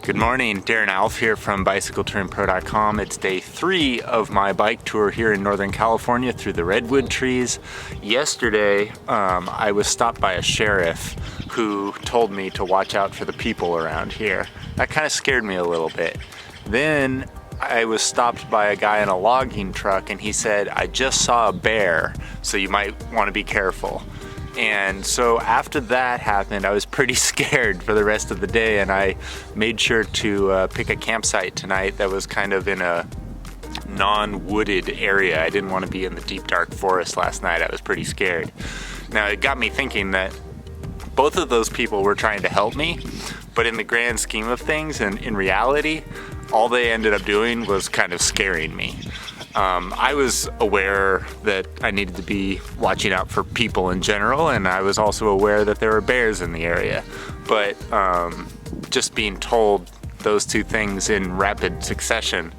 Good morning, Darren Alff here from BicycleTouringPro.com. It's day 3 of my bike tour here in Northern California through the Redwood trees. Yesterday, I was stopped by a sheriff who told me to watch out for the people around here. That kind of scared me a little bit. Then I was stopped by a guy in a logging truck and he said, "I just saw a bear, so you might want to be careful." And so after that happened, I was pretty scared for the rest of the day, and I made sure to pick a campsite tonight that was kind of in a non-wooded area. I didn't want to be in the deep dark forest last night. I was pretty scared. Now it got me thinking that both of those people were trying to help me, but in the grand scheme of things and in reality, all they ended up doing was kind of scaring me. I was aware that I needed to be watching out for people in general, and I was also aware that there were bears in the area. But just being told those two things in rapid succession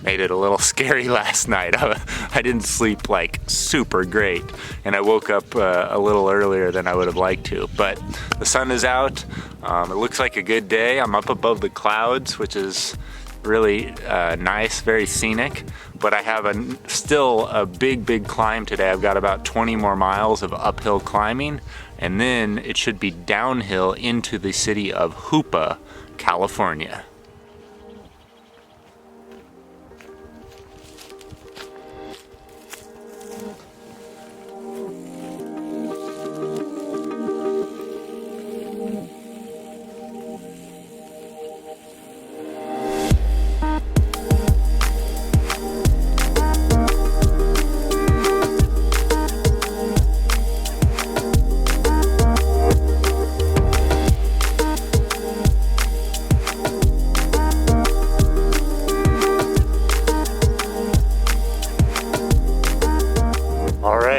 made it a little scary last night. I didn't sleep like super great, and I woke up a little earlier than I would have liked to. But the sun is out. It looks like a good day. I'm up above the clouds, which is really nice, very scenic, but I have still a big climb today. I've got about 20 more miles of uphill climbing, and then it should be downhill into the city of Hoopa, California.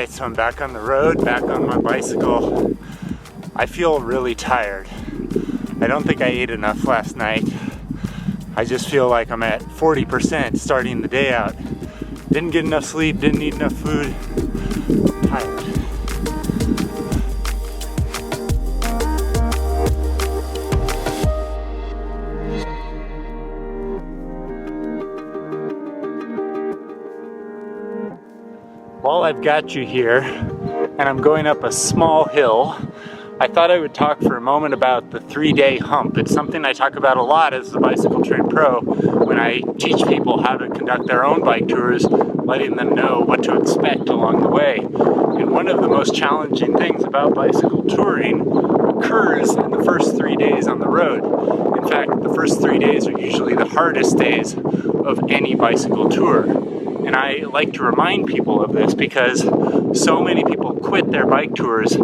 So I'm back on the road, back on my bicycle. I feel really tired. I don't think I ate enough last night. I just feel like I'm at 40% starting the day out. Didn't get enough sleep, didn't eat enough food. Tired. While I've got you here, and I'm going up a small hill, I thought I would talk for a moment about the 3-day hump. It's something I talk about a lot as the Bicycle Touring Pro when I teach people how to conduct their own bike tours, letting them know what to expect along the way. And one of the most challenging things about bicycle touring occurs in the first 3 days on the road. In fact, the first 3 days are usually the hardest days of any bicycle tour. And I like to remind people of this because so many people quit their bike tours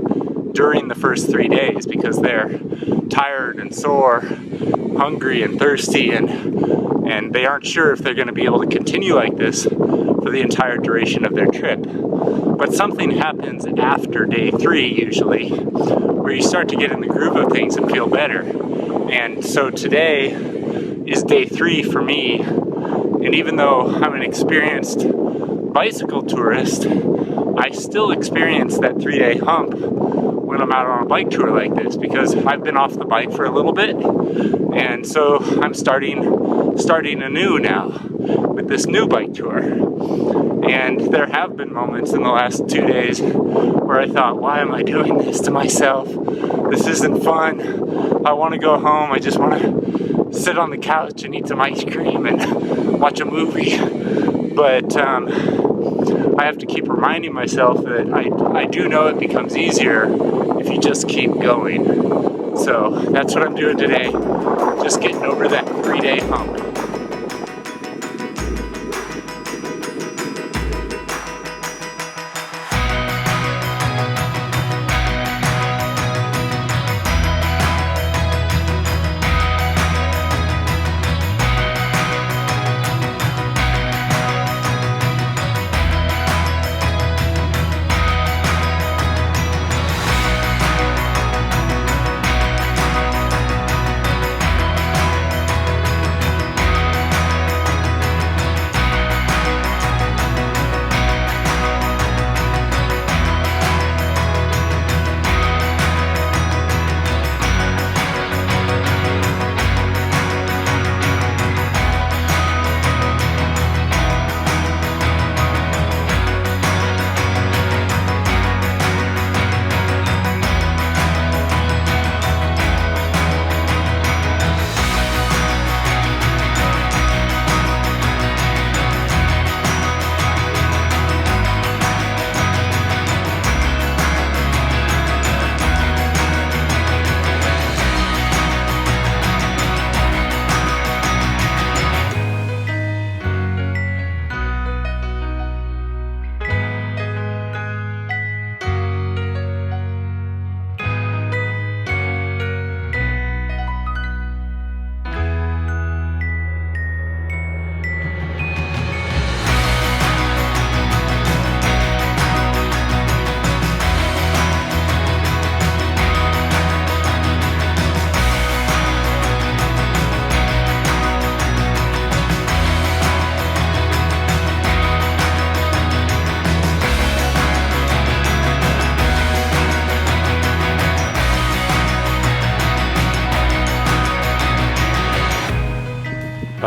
during the first 3 days because they're tired and sore, hungry and thirsty, and they aren't sure if they're going to be able to continue like this for the entire duration of their trip. But something happens after day 3 usually, where you start to get in the groove of things and feel better. And so today is day 3 for me. And even though I'm an experienced bicycle tourist, I still experience that 3-day hump when I'm out on a bike tour like this because I've been off the bike for a little bit, and so I'm starting anew now with this new bike tour. And there have been moments in the last 2 days where I thought, why am I doing this to myself? This isn't fun. I want to go home. I just want to sit on the couch and eat some ice cream and watch a movie. But I have to keep reminding myself that I do know it becomes easier if you just keep going. So that's what I'm doing today, just getting over that 3-day hump.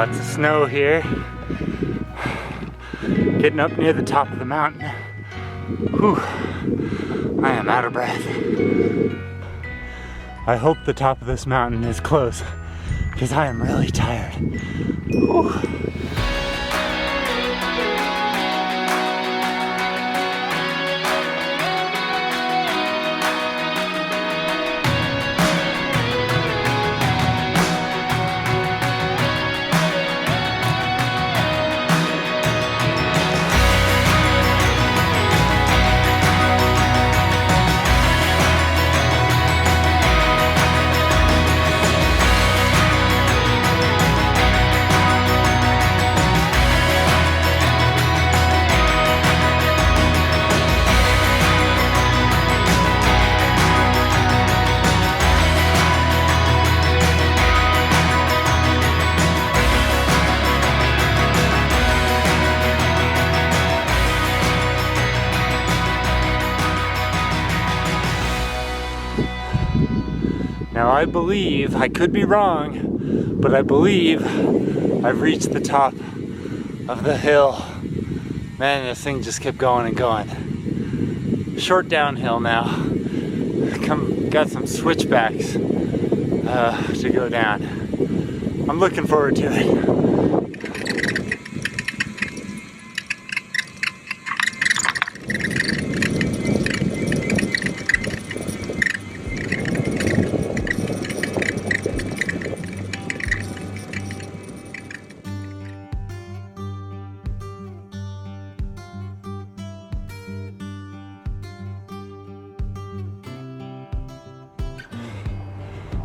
Lots of snow here. Getting up near the top of the mountain. Whew, I am out of breath. I hope the top of this mountain is close, because I am really tired. Whew. Now I believe, I could be wrong, but I believe I've reached the top of the hill. Man, this thing just kept going and going. Short downhill now. Got some switchbacks to go down. I'm looking forward to it.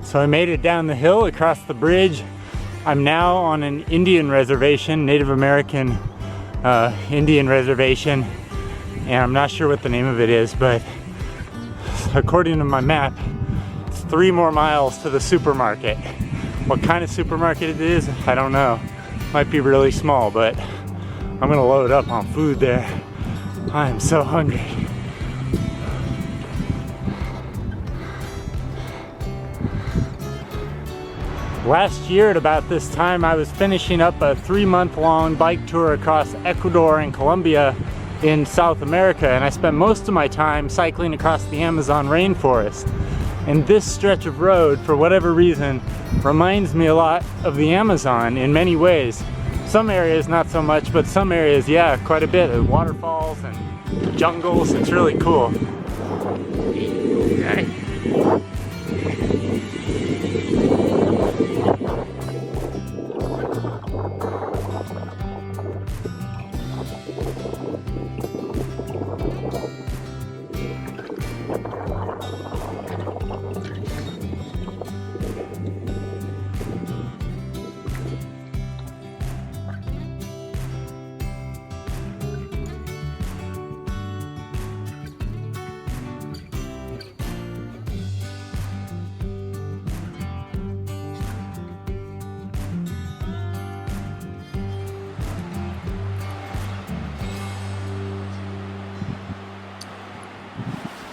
So I made it down the hill, across the bridge. I'm now on an Indian reservation, Native American Indian reservation, and I'm not sure what the name of it is, but according to my map, it's 3 more miles to the supermarket. What kind of supermarket it is, I don't know. Might be really small, but I'm gonna load up on food there. I am so hungry. Last year at about this time, I was finishing up a 3-month-long bike tour across Ecuador and Colombia in South America, and I spent most of my time cycling across the Amazon rainforest. And this stretch of road, for whatever reason, reminds me a lot of the Amazon in many ways. Some areas not so much, but some areas, yeah, quite a bit. Waterfalls and jungles, it's really cool. Okay.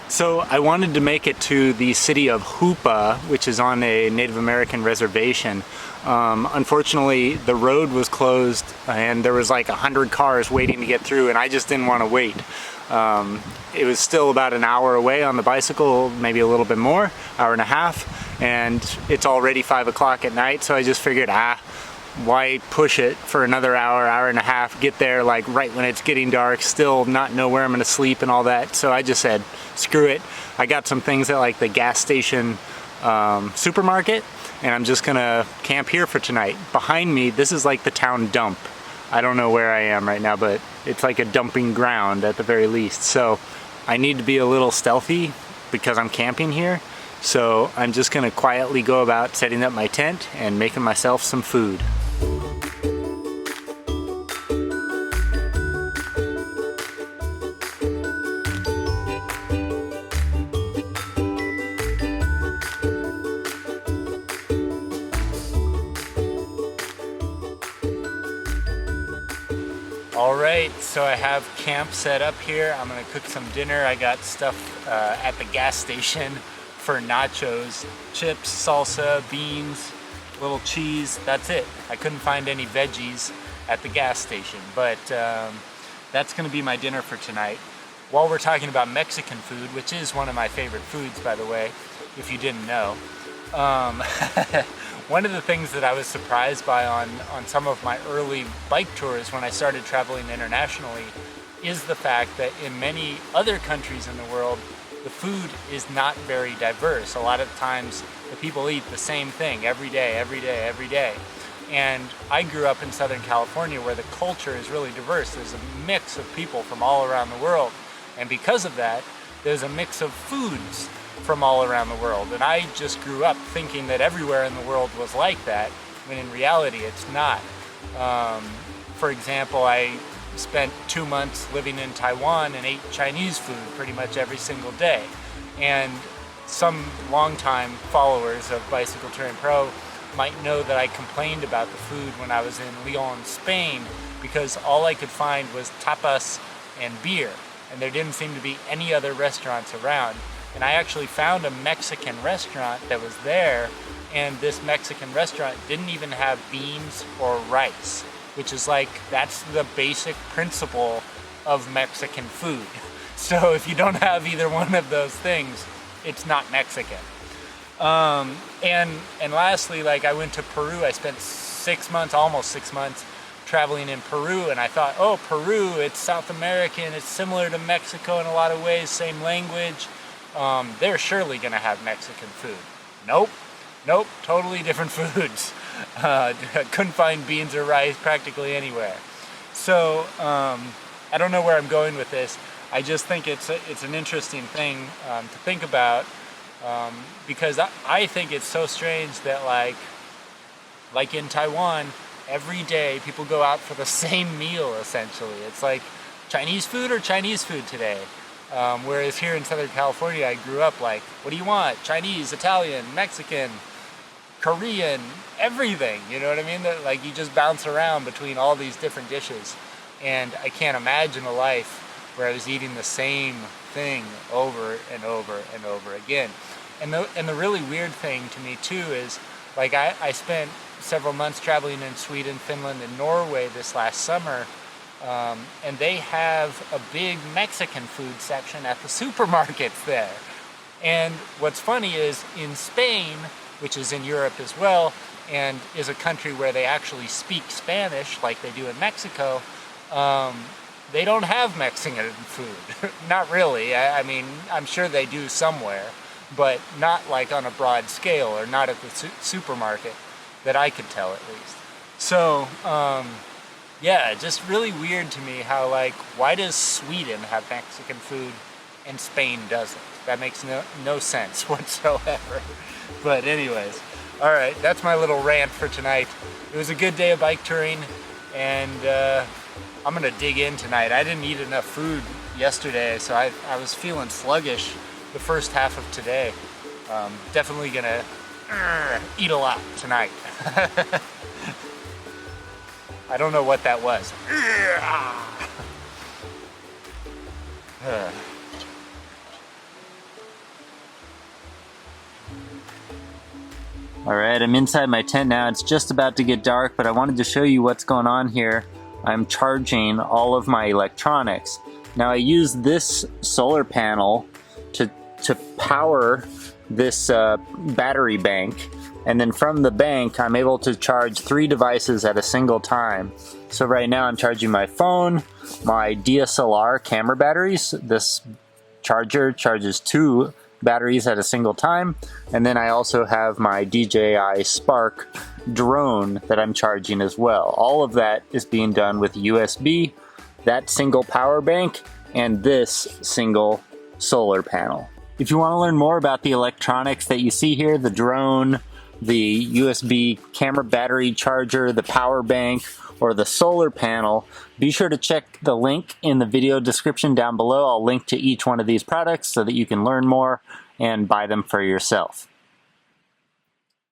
So I wanted to make it to the city of Hoopa, which is on a Native American reservation. Unfortunately, the road was closed and there was like 100 cars waiting to get through, and I just didn't want to wait. It was still about an hour away on the bicycle, maybe a little bit more, hour and a half, and it's already 5 o'clock at night, so I just figured, why push it for another hour, hour and a half, get there like right when it's getting dark, still not know where I'm gonna sleep and all that. So I just said, screw it. I got some things at like the gas station supermarket, and I'm just gonna camp here for tonight. Behind me, this is like the town dump. I don't know where I am right now, but it's like a dumping ground at the very least. So I need to be a little stealthy because I'm camping here. So I'm just gonna quietly go about setting up my tent and making myself some food. Alright, so I have camp set up here. I'm gonna cook some dinner. I got stuff at the gas station for nachos, chips, salsa, beans, little cheese, that's it. I couldn't find any veggies at the gas station, but that's gonna be my dinner for tonight. While we're talking about Mexican food, which is one of my favorite foods, by the way, if you didn't know, one of the things that I was surprised by on some of my early bike tours when I started traveling internationally is the fact that in many other countries in the world, the food is not very diverse. A lot of times the people eat the same thing every day, every day, every day. And I grew up in Southern California where the culture is really diverse. There's a mix of people from all around the world. And because of that, there's a mix of foods from all around the world. And I just grew up thinking that everywhere in the world was like that, when in reality it's not. For example, I spent 2 months living in Taiwan and ate Chinese food pretty much every single day. And some longtime followers of Bicycle Touring Pro might know that I complained about the food when I was in Lyon, Spain, because all I could find was tapas and beer, and there didn't seem to be any other restaurants around. And I actually found a Mexican restaurant that was there, and this Mexican restaurant didn't even have beans or rice, which is like, that's the basic principle of Mexican food. So if you don't have either one of those things, it's not Mexican. And lastly, like, I went to Peru. I spent 6 months, almost 6 months, traveling in Peru, and I thought, oh, Peru, it's South American, it's similar to Mexico in a lot of ways, same language. They're surely gonna have Mexican food. Nope, totally different foods. Couldn't find beans or rice practically anywhere. So I don't know where I'm going with this. I just think it's an interesting thing to think about, because I think it's so strange that like in Taiwan, every day people go out for the same meal essentially. It's like Chinese food or Chinese food today. Whereas here in Southern California, I grew up like, what do you want? Chinese, Italian, Mexican, Korean, everything, you know what I mean? That, like, you just bounce around between all these different dishes. And I can't imagine a life where I was eating the same thing over and over and over again. And the really weird thing to me too is, like, I spent several months traveling in Sweden, Finland, and Norway this last summer, and they have a big Mexican food section at the supermarkets there. And what's funny is in Spain, which is in Europe as well, and is a country where they actually speak Spanish like they do in Mexico, they don't have Mexican food. Not really. I mean, I'm sure they do somewhere, but not like on a broad scale, or not at the supermarket that I could tell at least. So, yeah, just really weird to me how, like, why does Sweden have Mexican food and Spain doesn't? That makes no sense whatsoever. But anyways, all right, that's my little rant for tonight. It was a good day of bike touring, and I'm gonna dig in tonight. I didn't eat enough food yesterday, so I was feeling sluggish the first half of today. Definitely gonna eat a lot tonight. I don't know what that was. Alright, I'm inside my tent now. It's just about to get dark, but I wanted to show you what's going on here. I'm charging all of my electronics. Now I use this solar panel to power this battery bank, and then from the bank I'm able to charge 3 devices at a single time. So right now I'm charging my phone, my DSLR camera batteries. This charger charges 2 batteries at a single time, and then I also have my DJI Spark drone that I'm charging as well. All of that is being done with USB, that single power bank, and this single solar panel. If you want to learn more about the electronics that you see here, the drone, the USB camera battery charger, the power bank, or the solar panel, be sure to check the link in the video description down below. I'll link to each one of these products so that you can learn more and buy them for yourself.